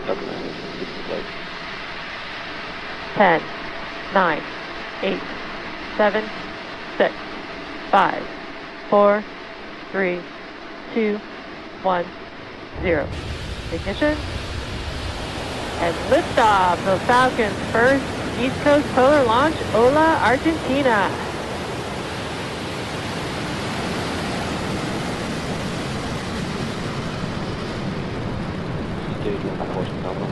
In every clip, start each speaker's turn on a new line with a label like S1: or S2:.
S1: Falcon 9 is completing flight.
S2: 10, 9, 8, 7, 6, 5, 4, 3, 2, 1, 0. Ignition. And liftoff of Falcon's first East Coast polar launch, Ola, Argentina.
S1: Stage 1 course nominal.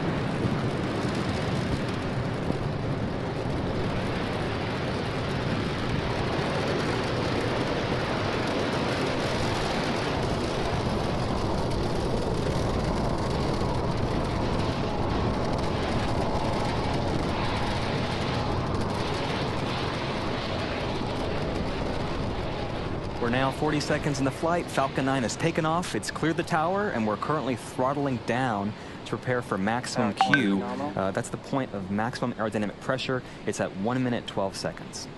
S3: We're now 40 seconds into flight. Falcon 9 has taken off. It's cleared the tower, and we're currently throttling down to prepare for maximum Q. That's the point of maximum aerodynamic pressure. It's at 1 minute 12 seconds.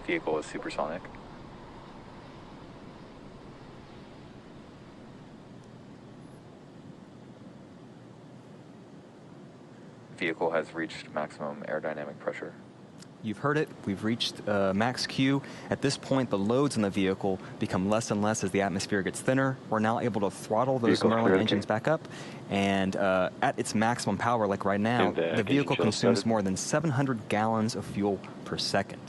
S4: Vehicle is supersonic. Vehicle has reached maximum aerodynamic pressure.
S3: You've heard it. We've reached max Q. At this point, the loads in the vehicle become less and less as the atmosphere gets thinner. We're now able to throttle those Merlin engines back up. And at its maximum power, like right now, the vehicle consumes more than 700 gallons of fuel per second.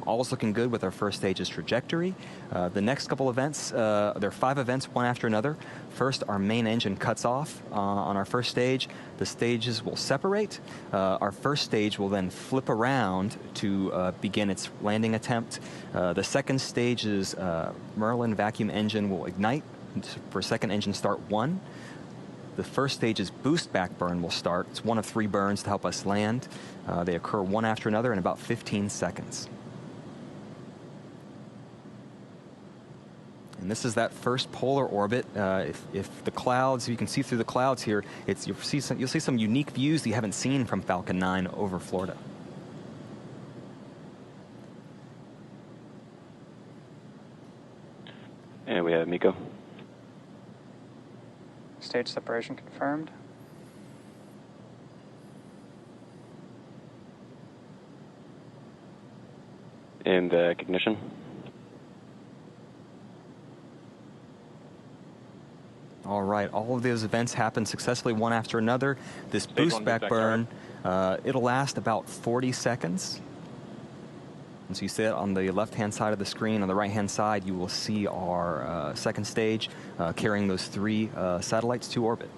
S3: All's looking good with our first stage's trajectory. The next couple events, there are 5 events, one after another. First, our main engine cuts off on our first stage. The stages will separate. Our first stage will then flip around to begin its landing attempt. The second stage's Merlin vacuum engine will ignite for second engine start 1. The first stage's boost back burn will start. It's one of 3 burns to help us land. They occur one after another in about 15 seconds. And this is that first polar orbit. If the clouds, you can see through the clouds here, you'll see some unique views that you haven't seen from Falcon 9 over Florida.
S1: And we have Miko.
S5: Stage separation confirmed.
S1: And ignition.
S3: All right, all of those events happen successfully one after another. This boost back burn, it'll last about 40 seconds. And so you see it on the left-hand side of the screen. On the right-hand side, you will see our second stage carrying those 3 satellites to orbit.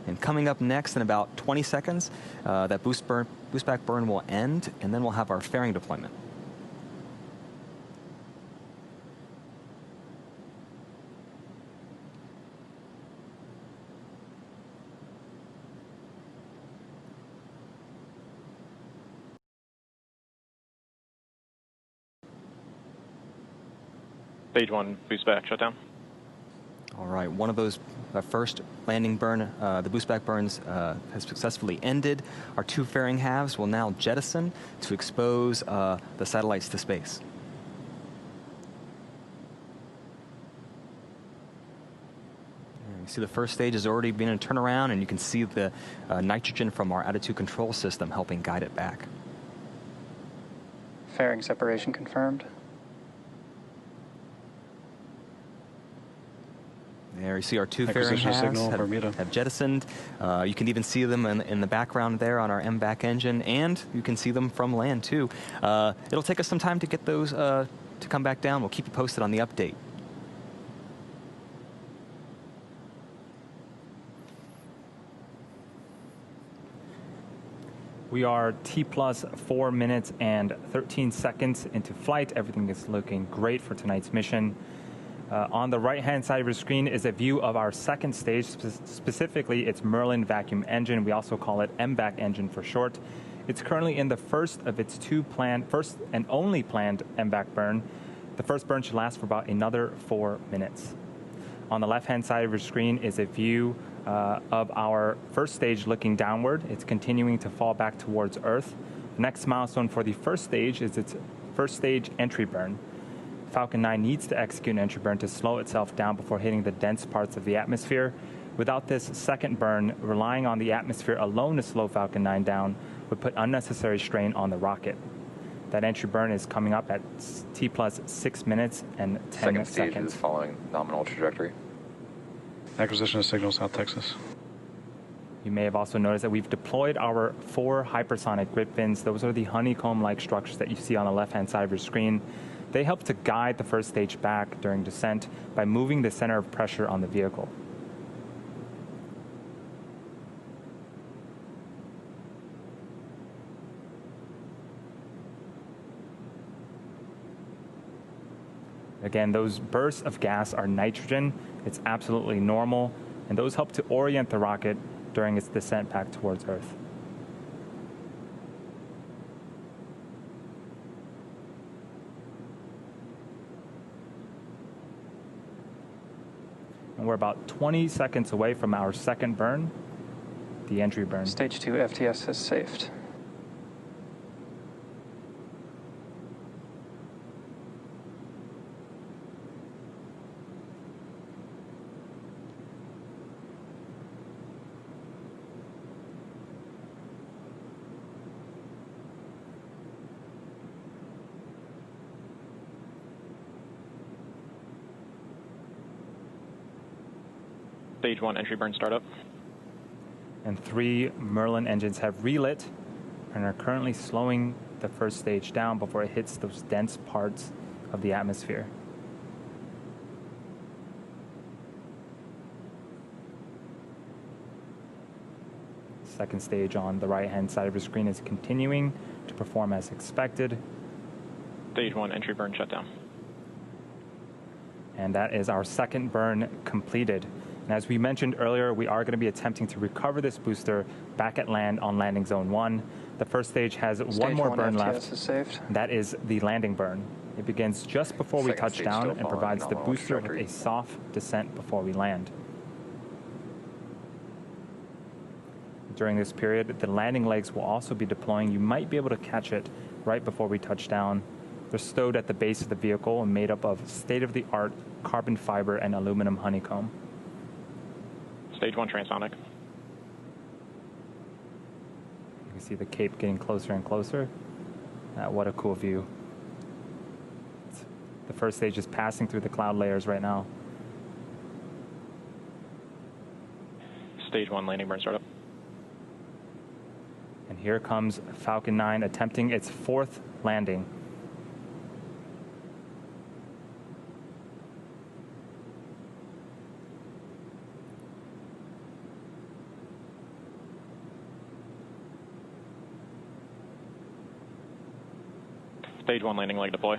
S3: And coming up next in about 20 seconds, that boost back burn will end, and then we'll have our fairing deployment.
S6: Stage 1 boost back shutdown.
S3: All right, one of those first landing burn, the boost back burns has successfully ended. Our 2 fairing halves will now jettison to expose the satellites to space. And you see the first stage is already beginning to turn around, and you can see the nitrogen from our attitude control system helping guide it back.
S5: Fairing separation confirmed.
S3: There you see our 2 fairing halves have jettisoned. You can even see them in the background there on our MVAC engine, and you can see them from land too. It'll take us some time to get those to come back down. We'll keep you posted on the update.
S7: We are T plus 4 minutes and 13 seconds into flight. Everything is looking great for tonight's mission. On the right-hand side of your screen is a view of our second stage, specifically its Merlin vacuum engine. We also call it MVAC engine for short. It's currently in the first of its 2 planned, first and only planned MVAC burn. The first burn should last for about another 4 minutes. On the left-hand side of your screen is a view of our first stage looking downward. It's continuing to fall back towards Earth. The next milestone for the first stage is its first stage entry burn. Falcon 9 needs to execute an entry burn to slow itself down before hitting the dense parts of the atmosphere. Without this second burn, relying on the atmosphere alone to slow Falcon 9 down would put unnecessary strain on the rocket. That entry burn is coming up at T plus 6 minutes and 10
S4: Second
S7: seconds.
S4: stage is following nominal trajectory.
S6: Acquisition of signal, South Texas.
S7: You may have also noticed that we've deployed our 4 hypersonic grid fins. Those are the honeycomb-like structures that you see on the left-hand side of your screen. They help to guide the first stage back during descent by moving the center of pressure on the vehicle. Again, those bursts of gas are nitrogen. It's absolutely normal, and those help to orient the rocket during its descent back towards Earth. And we're about 20 seconds away from our second burn, the entry burn.
S5: Stage 2 FTS has safed.
S6: Stage 1 entry burn startup.
S7: And 3 Merlin engines have relit and are currently slowing the first stage down before it hits those dense parts of the atmosphere. Second stage on the right-hand side of your screen is continuing to perform as expected.
S6: Stage 1 entry burn shutdown.
S7: And that is our second burn completed. And as we mentioned earlier, we are going to be attempting to recover this booster back at land on landing zone 1. The first stage has one more burn left.
S5: Is saved.
S7: That is the landing burn. It begins just before we touch down and provides the booster with a soft descent before we land. During this period, the landing legs will also be deploying. You might be able to catch it right before we touch down. They're stowed at the base of the vehicle and made up of state-of-the-art carbon fiber and aluminum honeycomb.
S6: Stage 1 transonic.
S7: You can see the cape getting closer and closer. What a cool view. The first stage is passing through the cloud layers right now.
S6: Stage 1 landing burn startup.
S7: And here comes Falcon 9 attempting its 4th landing.
S6: Stage 1 landing leg deploy.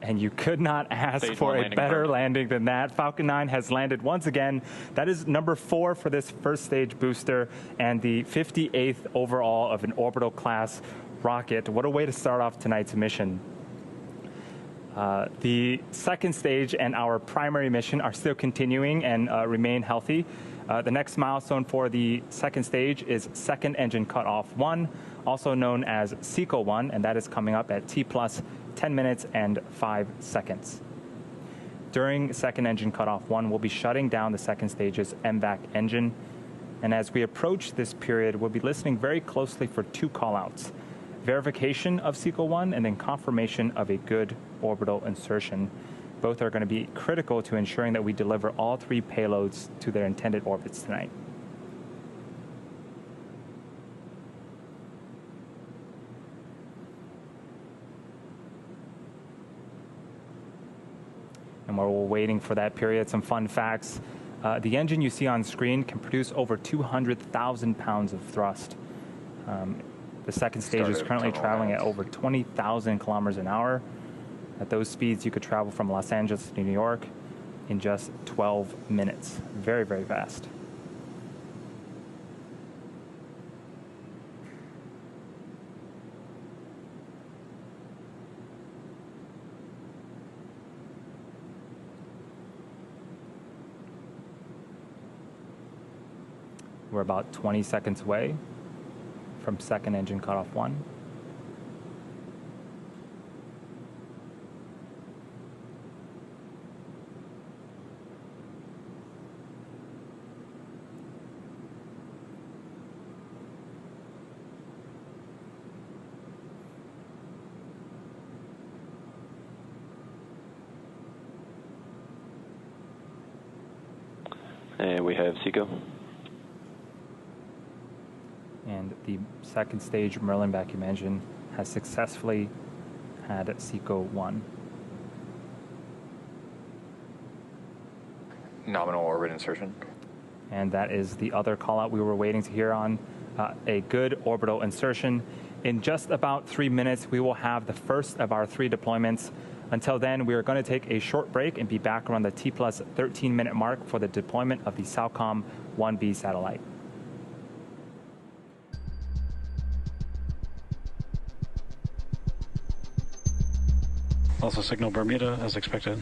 S7: And you could not ask for a better landing than that. Falcon 9 has landed once again. That is number 4 for this first stage booster and the 58th overall of an orbital class rocket. What a way to start off tonight's mission. The second stage and our primary mission are still continuing and remain healthy. The next milestone for the second stage is second engine cutoff 1, also known as SECO 1, and that is coming up at T plus 10 minutes and 5 seconds. During second engine cutoff 1, we'll be shutting down the second stage's MVAC engine. And as we approach this period, we'll be listening very closely for 2 callouts: verification of SECO 1 and then confirmation of a good orbital insertion. Both are going to be critical to ensuring that we deliver all 3 payloads to their intended orbits tonight. And while we're waiting for that period, some fun facts. The engine you see on screen can produce over 200,000 pounds of thrust. The second stage is currently traveling at over 20,000 kilometers an hour. At those speeds, you could travel from Los Angeles to New York in just 12 minutes. Very, very fast. We're about 20 seconds away from second engine cutoff 1.
S1: And we have SECO.
S7: And the second stage Merlin vacuum engine has successfully had SECO 1.
S4: Nominal orbit insertion.
S7: And that is the other call out we were waiting to hear on, a good orbital insertion. In just about 3 minutes, we will have the first of our 3 deployments. Until then, we are going to take a short break and be back around the T plus 13-minute mark for the deployment of the SOACOM 1B satellite.
S8: Also signal Bermuda as expected.